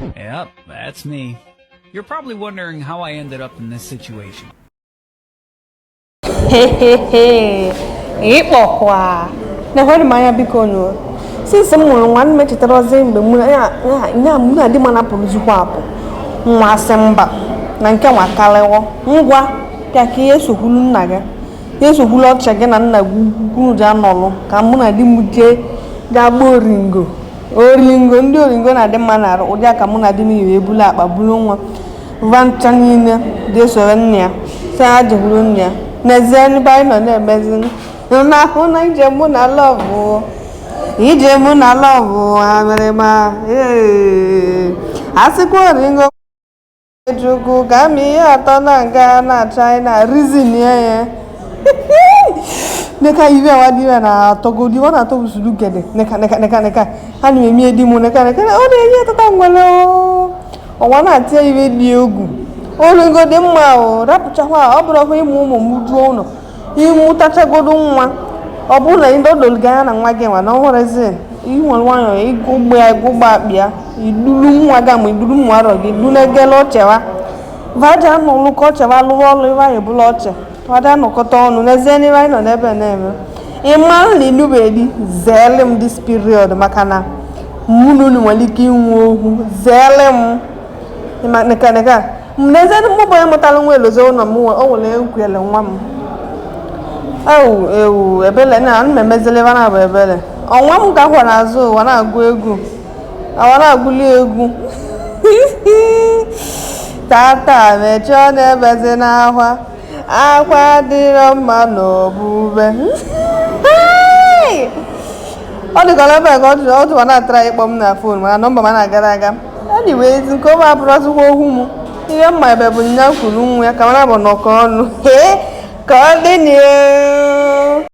Yep, that's me. You're probably wondering how I ended up in this situation. Hehehe, ịkpọkwa na hwere m anya biko nụ since m nwụrụ nwa nne chetara ọzọ mgbe mụ na di m napụrụzikwa apụ nwa asị mba na nke nwa karịwo ngwa ka ihe sokwulu nna gị ihe sokwulu ọcha gị na nna gị unu ji anọlụ ka mụ na di m jee gba oringo ndị oringo na-adị mma na-arụ ụdị aka mụ na di m iwe ebulu akpa bulu nwa vancha niile ga-esoro nne ya sị ha jekwuru nne ya n'ezie ndị anyị nọ na-emezi n'ahụ na ije mụ na lọvụ ha mere ma asịkwa oringo Chukwu ka m ihe atọ na nga na China reason ya neka iwe awadiwe na atogodi wana atogusulu gede neka ha na emi edi mu neka o na-enye tata ngwele o wana atie iwe di egwu oringo dị mma o rapụchakwa ọ bụrụ ọkwa ịmụ ụmụ m juo ụlọ ịmụ tachagodo nwa ọ bụrụ na ndị odolga na nwa gị nwa na ọhụrụzi inwere nwayọ ịgụgba akpịa idulu nwa gị ma idulu nwa arọ gị dunegele ọchewa vaja n'ụlọ ka ọchewa lụrụ ọlụ ịwa ebula ọche vaja nọkọta ọnụ n'ezie n'ebe anyị nọ n'ebe na-eme ịma na inubedi zeele m this period maka na mụ na unu nwere ike inwe okwu zeele m neka n'ezie mụ bụ onye mụtara nwa elozo ụlọ m o nwere ekwele nwa m ewu ebele na ana m emezele ebe na-abụ ebele ọnwa m ka kwara azụ ụwa na-agụ egwu awa na-agụli egwu tata mechie ọ na-ebezi n'akwa akwa dịrọ mma n'obube ọ dịkọrọ ebe ka ọ tụwa na-atara ịkpọ m na fon mana nọmba m na-agara aga anyways nke ọ abụrụ ọzụkwa okwu m ihe mma ebe bụ nya kwuru nwa ya ka mara bụ nọkọ ọnụ ka ọ dị